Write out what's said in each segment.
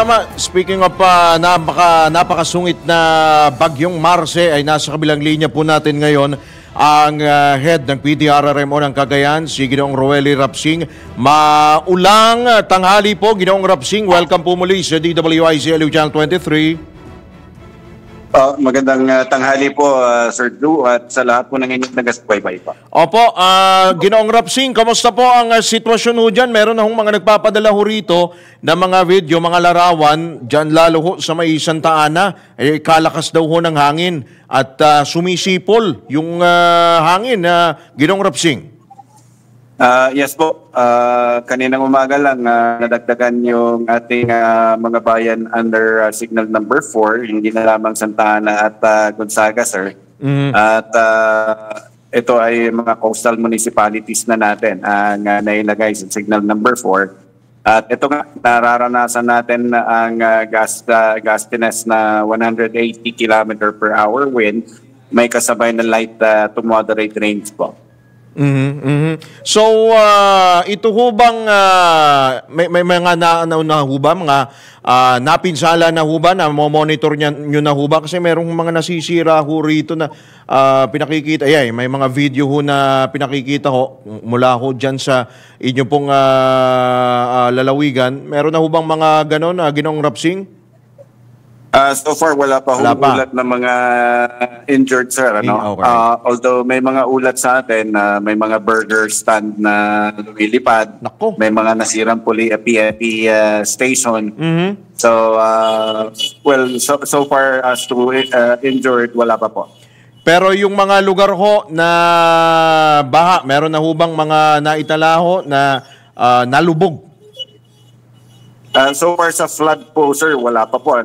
Tama, speaking of napakasungit na bagyong Marce ay nasa kabilang linya po natin ngayon ang head ng PDRRMO ng Cagayan, si Ginoong Roely Rapsing. Maulang tanghali po, Ginoong Rapsing. Welcome po muli sa DWIC LU Channel 23. Magandang tanghali po, Sir Drew, at sa lahat po ng inyong nagasubaybay pa. Opo, Ginoong Rapsing, kamusta po ang sitwasyon ho dyan? Meron na hong mga nagpapadala ho rito na mga video, mga larawan, dyan lalo ho sa may Santa Ana, kalakas daw ho ng hangin at sumisipol yung hangin, Ginoong Rapsing. Yes po, kaninang umaga lang nadagdagan yung ating mga bayan under signal number 4, hindi na lamang Santa Ana at Gonzaga, sir. At ito ay mga coastal municipalities na natin ang nailagay sa signal number 4. At ito nga, nararanasan natin ang gustiness na 180 km per hour wind, may kasabay na light to moderate rains po. So, ito ho bang may mga na ho ba, mga napinsala na ho ba, na monitor nyo na ho ba? Kasi merong mga nasisira ho rito na pinakikita. May mga video ho na pinakikita ho mula ho dyan sa inyo pong lalawigan. Meron na ho bang mga ganon, Ginoong Rapsing? So far, wala pa ulat ng mga injured, sir. Ano? Okay. Although may mga ulat sa atin, may mga burger stand na lumilipad. Nako. May mga nasirang PNP station. So, so far as to injured, wala pa po. Pero yung mga lugar ho na baha, meron na ho bang mga naitala ho na nalubog? So far sa flood po, sir, wala pa po.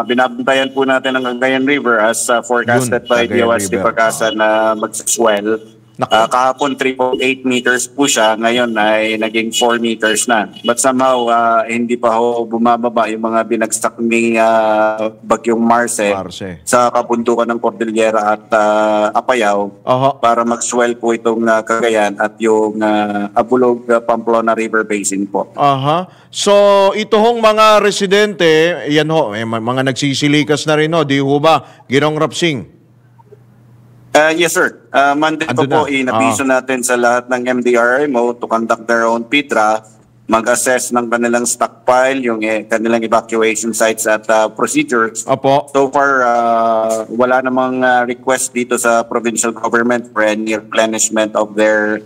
Binabantayan po natin ang Cagayan River as forecasted by DOST Pag-asa na magsaswell. Kahapon 3.8 meters po siya, ngayon ay naging 4 meters na. But somehow, hindi pa ho bumababa yung mga binagsak ni Bagyong Marce sa kabundukan ng Cordillera at Apayao para mag-swell po itong Cagayan at yung Abulog Pamplona River Basin po. So, ito hong mga residente, yan ho, mga nagsisilikas na rin ho, di ho ba, Ginoong Rapsing? Yes, sir. Monday po inabiso natin sa lahat ng MDRMO to conduct their own PITRA, mag-assess ng kanilang stockpile, yung kanilang evacuation sites at procedures. So far, wala namang request dito sa provincial government for any replenishment of their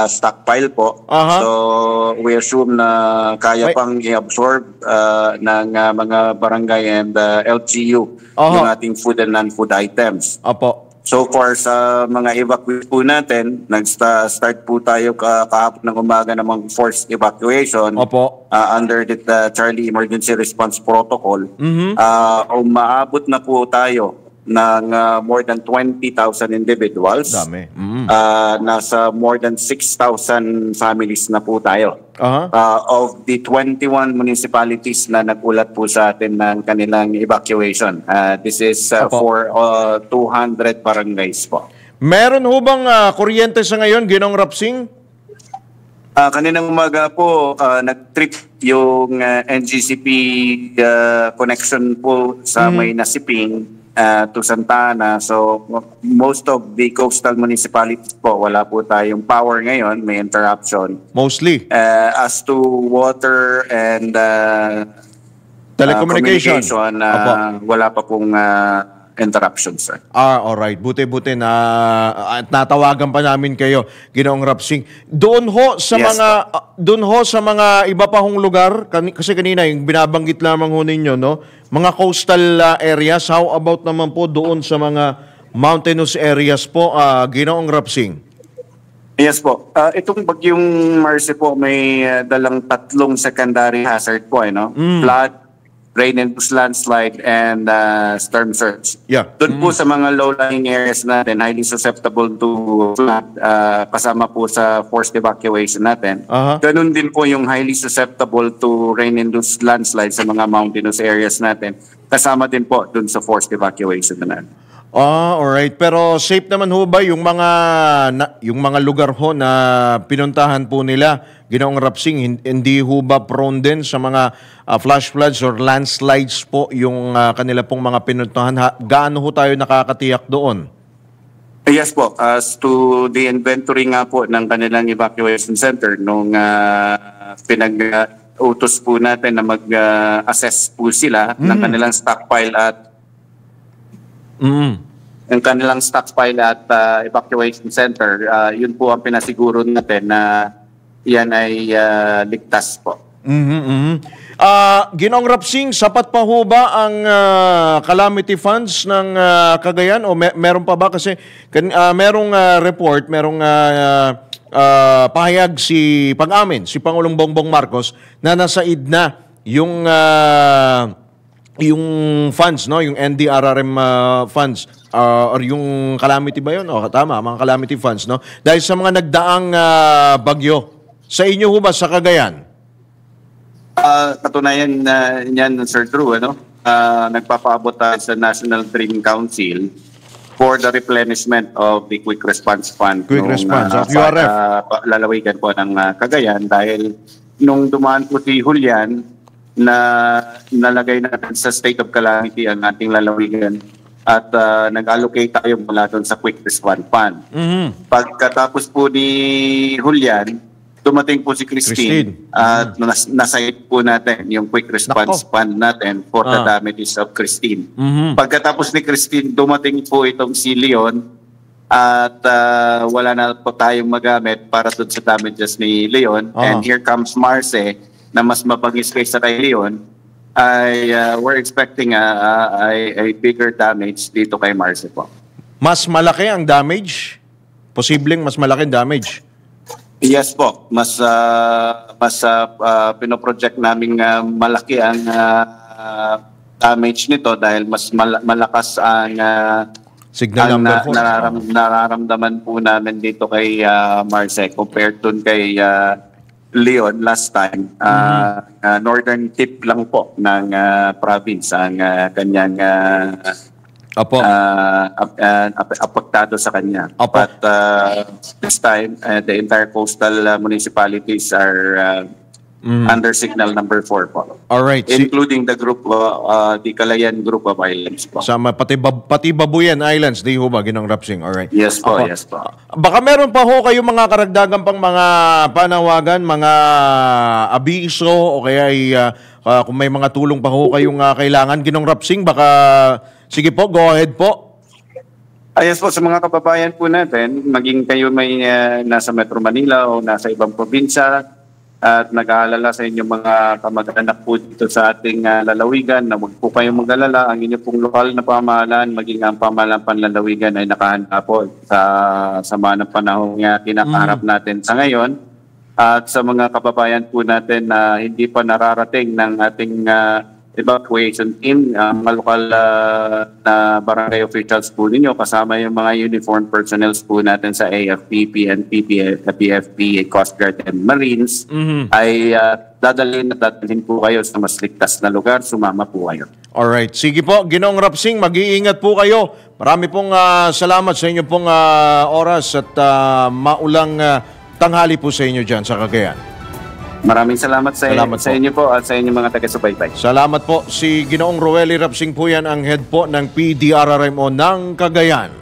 stockpile po. So, we assume na kaya pang i-absorb ng mga barangay and LGU yung ating food and non-food items. So far sa mga evacuate po natin, nag-start po tayo kahapon ng umaga ng mga forced evacuation under the Charlie Emergency Response Protocol. Umaabot na po tayo ng more than 20,000 individuals. Dami. Nasa more than 6,000 families na po tayo. Of the 21 municipalities na nagulat po sa atin ng kanilang evacuation. This is for 200 barangays po. Meron ho bang kuryente sa ngayon, Ginoong Rapsing? Kaninang umaga po, nag-trip yung NGCP connection po sa may Nasiping to Santa Ana. So, most of the coastal municipalities po, wala po tayong power ngayon. May interruption. Mostly? As to water and telecommunication, wala pa pong interruption, sir. Alright. Buti-buti na natawagan pa namin kayo, Ginoong Rapsing. Doon ho sa mga iba pa hong lugar, kasi kanina yung binabanggit lamang ho ninyo, no? Mga coastal areas, how about naman po doon sa mga mountainous areas po, Ginoong Rapsing? Yes po. Itong bagyong Marce po may dalang 3 secondary hazard po, flood, rain and landslide, and storm surge. Doon po sa mga low-lying areas natin, highly susceptible to flood, kasama po sa forced evacuation natin. Ganun din po yung highly susceptible to rain and landslide sa mga mountainous areas natin. Kasama din po doon sa forced evacuation na natin. Alright. Pero safe naman ho ba yung mga lugar ho na pinuntahan po nila, Ginoong Rapsing, hindi ho ba prone din sa mga flash floods or landslides po yung kanila pong mga pinuntahan? Gaano ho tayo nakakatiyak doon? Yes po, as to the inventory nga po ng kanilang evacuation center nung pinag-utos po natin na mag-assess po sila ng kanilang stockpile at yung kanilang stockpile at evacuation center, yun po ang pinasiguro natin na yan ay ligtas po. Ginoong Rapsing, sapat pa ho ba ang calamity funds ng Cagayan o meron pa ba? Kasi merong report, merong pahayag pag-amin si Pangulong Bongbong Marcos na nasaid na yung funds, no, yung NDRRM funds or yung calamity ba yun? O tama, mga calamity funds, no? Dahil sa mga nagdaang bagyo. Sa inyo ho ba sa Cagayan? Katunayan niyan, Sir Drew, nagpapaabot tayo sa National Green Council for the replenishment of the Quick Response Fund. Quick Response, of URF. Lalawigan po ng Cagayan dahil nung dumaan po si Julian, na nalagay natin sa state of calamity ang ating lalawigan at nag-allocate tayo mula doon sa Quick Response Fund. Pagkatapos po ni Julian, dumating po si Christine at nasait po natin yung Quick Response Fund natin for the damages of Christine. Pagkatapos ni Christine, dumating po itong si Leon at wala na po tayong magamit para doon sa damages ni Leon. And here comes Marce, na mas mabagis kaysa kay Leon, we're expecting a bigger damage dito kay Marce po. Mas malaki ang damage? Posibleng mas malaki ang damage? Yes po. Mas pinoproject namin malaki ang damage nito dahil mas malakas ang signal number 4. Nararamdaman po namin dito kay Marce compared dun kay Leon last time. Northern tip lang po ng province ang kanyang apektado sa kanya. But this time, the entire coastal municipalities are under signal number 4 po. Alright. Including the group, the Calayan group of islands po. Sama, pati Babuyan Islands, di ho ba, Ginoong Rapsing? Alright. Yes po, yes po. Baka meron pa ho kayong mga karagdagan pang mga panawagan, mga abiso, o kaya kung may mga tulong pa ho kayong kailangan, Ginoong Rapsing, baka, sige po, go ahead po. Yes po, sa mga kababayan po natin, maging kayo may nasa Metro Manila o nasa ibang probinsya, at nag-aalala sa inyong mga kamag-anak po dito sa ating lalawigan na huwag po kayong mag-alala. Ang inyong pong lokal na pamahalaan, maging ang pamahalaan panlalawigan ay nakahanda po sa sama ng panahon nga kinakaharap natin sa ngayon. At sa mga kababayan po natin na hindi pa nararating ng ating evacuation team, mga lokal na barangay officials po ninyo, kasama yung mga uniformed personnel po natin sa AFP, PNP, PFP, Coast Guard and Marines, ay dadalhin po kayo sa mas ligtas na lugar. Sumama po kayo. Alright. Sige po, Ginoong Rapsing, mag-iingat po kayo. Marami pong salamat sa inyo pong oras at maulang tanghali po sa inyo dyan sa Cagayan. Maraming salamat sa inyo po at sa inyong mga taga-subaybay. Salamat po. Si Ginoong Roely Rapsing po yan, ang head po ng PDRRMO ng Cagayan.